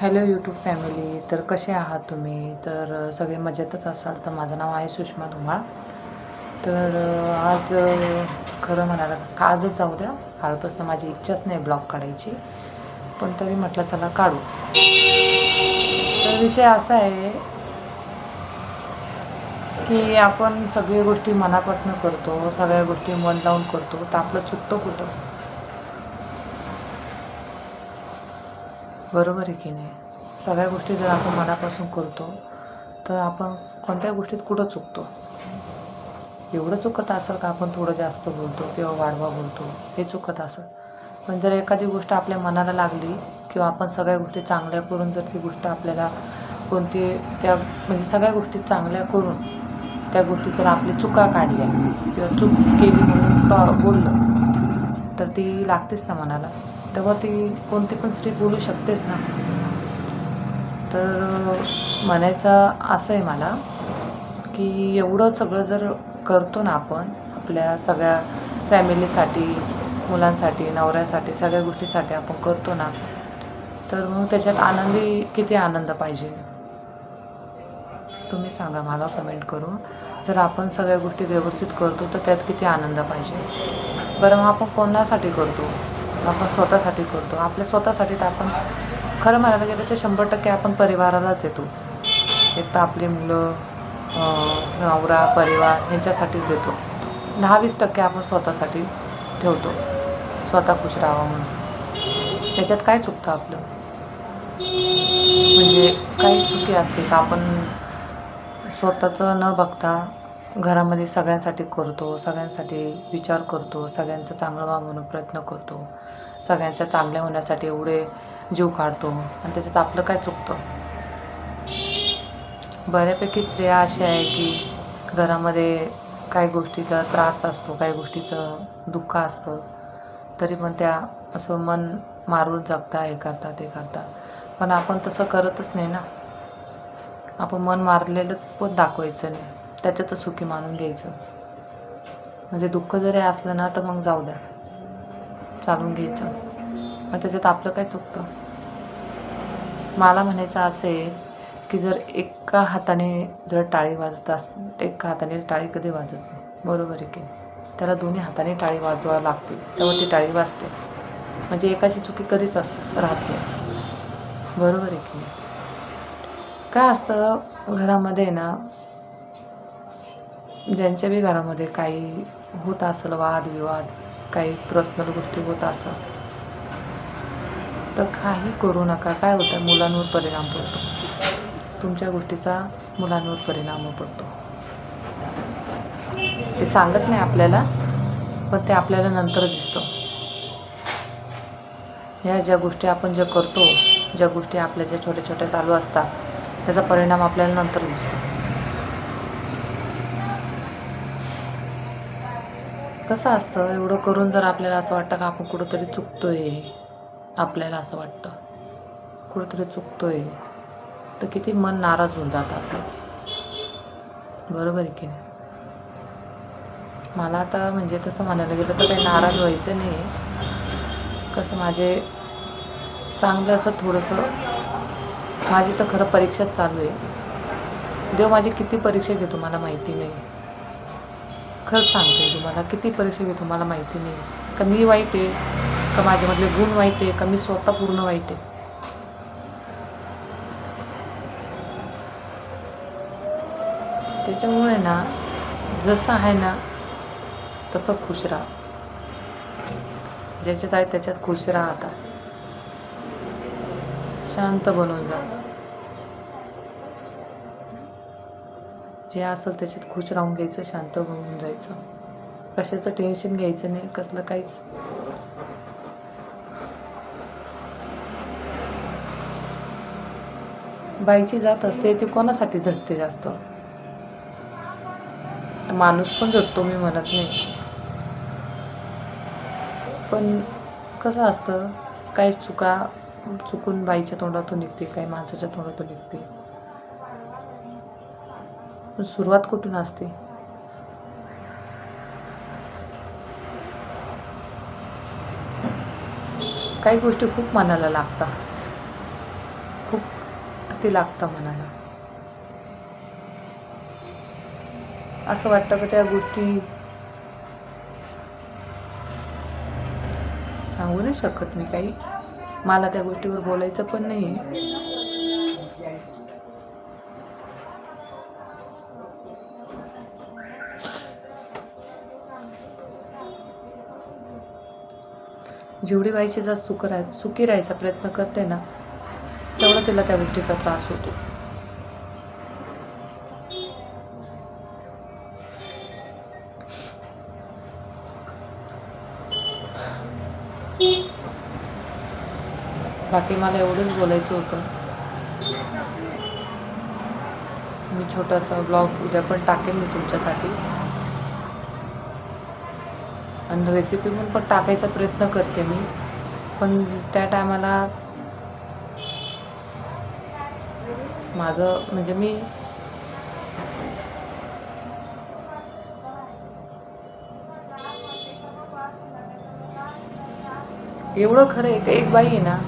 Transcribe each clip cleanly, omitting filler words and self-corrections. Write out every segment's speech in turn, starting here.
Hello YouTube family. तर कसे आहात तुम्ही? तर सगळे मजेतच असाल. तर माझं नाव आहे सुषमा धुमाळ. तर आज खरं म्हणायला आजच जाऊ द्या, कालपासून माझी इच्छाच नाही ब्लॉग काढायची, पण तरी म्हटलं चला काढू. तर विषय असा आहे की आपण सगळ्या गोष्टी मनापासून करतो, सगळ्या गोष्टी मन लावून करतो, तर आपलं चुकतं कुठं? बरोबर आहे की नाही? सगळ्या गोष्टी जर आपण मनापासून करतो तर आपण कोणत्या गोष्टीत कुठं चुकतो? एवढं चुकत असेल का आपण थोडं जास्त बोलतो किंवा वाढवा बोलतो, हे चुकत असेल. पण जर एखादी गोष्ट आपल्या मनाला लागली किंवा आपण सगळ्या गोष्टी चांगल्या करून जर ती गोष्ट आपल्याला कोणती त्या म्हणजे सगळ्या गोष्टी चांगल्या करून त्या गोष्टी जर आपली चुका काढल्या किंवा चूक केली म्हणून बोललं तर ती लागतेच ना मनाला. तेव्हा ती कोणती पण स्त्री बोलू शकतेच ना. तर म्हणायचं असं आहे मला की एवढं सगळं जर करतो ना आपण आपल्या सगळ्या फॅमिलीसाठी, मुलांसाठी, नवऱ्यासाठी, सगळ्या गोष्टीसाठी आपण करतो ना, तर मग त्याच्यात आनंदी किती आनंद पाहिजे? तुम्ही सांगा मला कमेंट करून. जर आपण सगळ्या गोष्टी व्यवस्थित करतो तर त्यात किती आनंद पाहिजे? बरं, मग आपण कोणासाठी करतो? आपण स्वतःसाठी करतो. आपल्या स्वतःसाठी तर आपण खरं म्हणायला गेलं तर 100% आपण परिवारालाच देतो. एक तर आपली मुलं, नवरा, परिवार ह्यांच्यासाठीच देतो. 10-20% आपण स्वतःसाठी ठेवतो, स्वतः खुश राहावं म्हणून. त्याच्यात काय चुकतं आपलं? म्हणजे काही चुकी असते का? आपण स्वतःचं न बघता घरामध्ये सगळ्यांसाठी करतो, सगळ्यांसाठी विचार करतो, सगळ्यांचं चांगलं व्हावं म्हणून प्रयत्न करतो, सगळ्यांच्या चांगल्या होण्यासाठी एवढे जीव काढतो, आणि त्याच्यात आपलं काय चुकतं? बऱ्यापैकी स्त्रिया अशा आहे की घरामध्ये काही गोष्टीचा त्रास असतो, काही गोष्टीचं दुःख असतं, तरी पण त्या असं मन मारून जगता, हे करतात ते करतात. पण आपण तसं करतच नाही ना. आपण मन मारलेलं पण दाखवायचं नाही, त्याच्यातच सुखी मानून घ्यायचं. म्हणजे दुःख जरी असलं ना तर मग जाऊ द्या, चालून घ्यायचं. मग त्याच्यात आपलं काय चुकतं? मला म्हणायचं असं आहे की जर एका हाताने जर टाळी वाजत एका हाताने टाळी कधी वाजत नाही, बरोबर आहे की? त्याला दोन्ही हाताने टाळी वाजवावी लागते, तेव्हा ती टाळी वाजते. म्हणजे एकाची चुकी कधीच राहत नाही, बरोबर आहे की? काय असतं घरामध्ये ना, ज्यांच्या बी घरामध्ये काही होत असेल वादविवाद, काही पर्सनल गोष्टी होत असेल, तर काही करू नका. काय होतं, मुलांवर परिणाम पडतो, तुमच्या गोष्टीचा मुलांवर परिणाम पडतो. ते सांगत नाही आपल्याला, पण ते आपल्याला नंतर दिसतं. ह्या ज्या गोष्टी आपण ज्या करतो, ज्या गोष्टी आपल्या ज्या छोट्या छोट्या चालू असतात, त्याचा परिणाम आपल्याला नंतर दिसतो. कसं असतं, एवढं करून जर आपल्याला असं वाटतं का आपण कुठंतरी चुकतोय, आपल्याला असं वाटतं कुठंतरी चुकतोय, तर किती मन नाराज होऊन जातं आपलं, बरोबर आहे की नाही? मला आता म्हणजे तसं म्हणायला गेलं तर काही नाराज व्हायचं नाही आहे. कसं माझे चांगलं असं थोडंसं, माझी तर खरं परीक्षाच चालू आहे. देव माझी किती परीक्षा घेतो मला माहिती नाही. खरंच सांगते तुम्हाला, किती परीक्षा घेतो मला माहिती नाही. का मी वाईट आहे, का माझ्यामधले गुण वाईट आहे, का मी स्वतः पूर्ण वाईट आहे? त्याच्यामुळे ना, जसं आहे ना तसं खुश राहा. ज्याच्यात आहे त्याच्यात खुश राहा. आता शांत बनून जा. जे असेल त्याच्यात खुश राहून घ्यायचं, शांत बनून जायचं. कशाचं टेन्शन घ्यायचं नाही, कसलं काहीच. बाईची जात असते ती कोणासाठी झटते जास्त? माणूस पण झटतो, मी म्हणत नाही, पण कसं असतं, काही चुकून बाईच्या तोंडातून निघते, काही माणसाच्या तोंडातून निघते. पण सुरुवात कुठून असते? काही गोष्टी खूप मनाला लागतात. खूप ते लागतं मनाला. असं वाटतं की त्या गोष्टी सांगू नाही शकत मी काही. मला त्या गोष्टीवर बोलायचं पण नाही आहे. जेवढी बाईची जात सुखी राहायचा प्रयत्न करते ना, तेवढा तिला त्या गोष्टीचा त्रास होतो. बाकी मला एवढंच बोलायचं होतं. मी छोटासा ब्लॉग उद्या पण टाकेन मी तुमच्यासाठी, आणि रेसिपी पण टाकायचा प्रयत्न करते मी. पण त्या टायमाला माझं म्हणजे मी एवढं खरं आहे, एक बाई आहे ना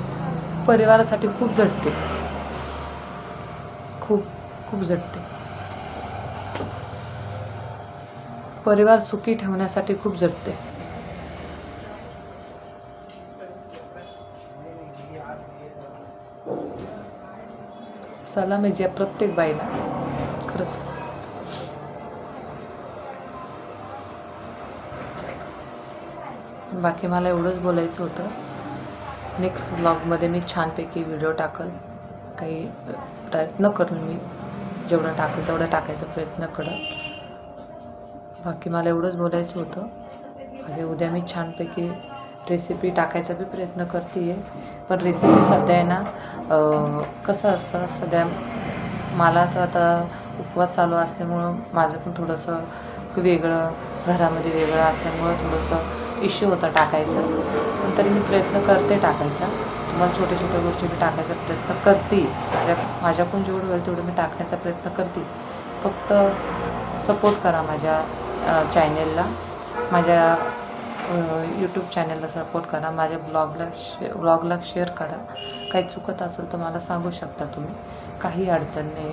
परिवारासाठी खूप झटते, खूप खूप झटते. परिवार सुखी ठेवण्यासाठी खूप झटते. सलाम आहे ज्या प्रत्येक बाईला, खरंच. बाकी मला एवढंच बोलायचं होतं. नेक्स्ट ब्लॉगमध्ये मी छानपैकी व्हिडिओ टाकल. काही प्रयत्न करून मी जेवढं टाकेल तेवढं टाकायचा प्रयत्न करेल. बाकी मला एवढंच बोलायचं होतं. आणि उद्या मी छानपैकी रेसिपी टाकायचा बी प्रयत्न करते आहे. पण रेसिपी सध्या आहे ना, कसं असतं सध्या मला तर आता उपवास चालू असल्यामुळं माझं पण थोडंसं वेगळं, घरामध्ये वेगळं असल्यामुळं थोडंसं इश्यू होता टाकायचा. पण तरी मी प्रयत्न करते टाकायचा. तुम्हाला छोट्या छोट्या गोष्टी मी टाकायचा प्रयत्न करते. माझ्याकडून जेवढं होईल तेवढं मी टाकण्याचा प्रयत्न करते. फक्त सपोर्ट करा माझ्या चॅनेलला, माझ्या यूट्यूब चॅनलला सपोर्ट करा. माझ्या ब्लॉगला शेअर करा. काही चुकत असेल तर मला सांगू शकता तुम्ही, काही अडचण नाही.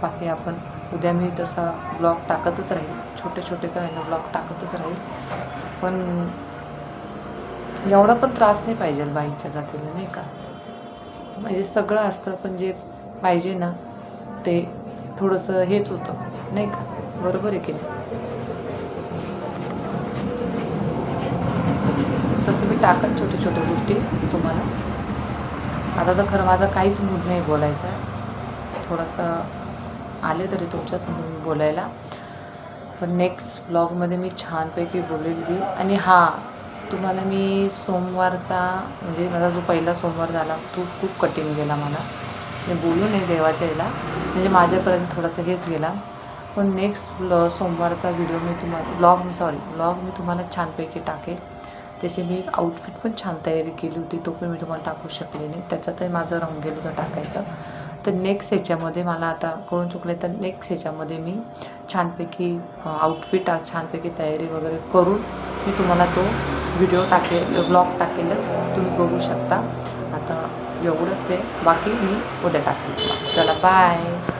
बाकी आपण उद्या मी तसा ब्लॉग टाकतच राहील, छोटे छोटे काय ना ब्लॉग टाकतच राहील. पण एवढा पण त्रास नाही पाहिजे बाईच्या जातीला, नाही का. म्हणजे सगळं असतं पण जे पाहिजे ना ते थोडंसं हेच होतं, नाही का. बरोबर आहे की नाही. तसं मी टाकत छोट्या छोट्या गोष्टी तुम्हाला. आता तर खरं माझा काहीच मूड नाही बोलायचा. थोडंसं आले तरी तुमच्यासमोर बोलायला. पण नेक्स्ट ब्लॉगमध्ये मी छानपैकी बोलेल बी. आणि हां, तुम्हाला मी सोमवारचा म्हणजे माझा जो पहिला सोमवार झाला तो खूप कठीण गेला मला. मी बोलू नये देवाच्या याला, म्हणजे माझ्यापर्यंत थोडंसं हेच गेला. पण नेक्स्ट सोमवारचा व्हिडिओ मी तुम्हाला ब्लॉग मी तुम्हाला छानपैकी टाकेल. त्याची मी आउटफिट पण छान तयारी केली होती, तो पण मी तुम्हाला टाकू शकले नाही. त्याच्यातही माझं राहून गेलं होतं टाकायचं. तर नेक्स्ट ह्याच्यामध्ये मला आता कळून चुकले, तर नेक्स्ट ह्याच्यामध्ये मी छानपैकी आउटफिट छानपैकी तयारी वगैरे करून मी तुम्हाला तो व्हिडिओ टाकेल, ब्लॉग टाकेलच, तुम्ही बघू शकता. आता एवढंच आहे, बाकी मी उद्या टाकेल. चला बाय.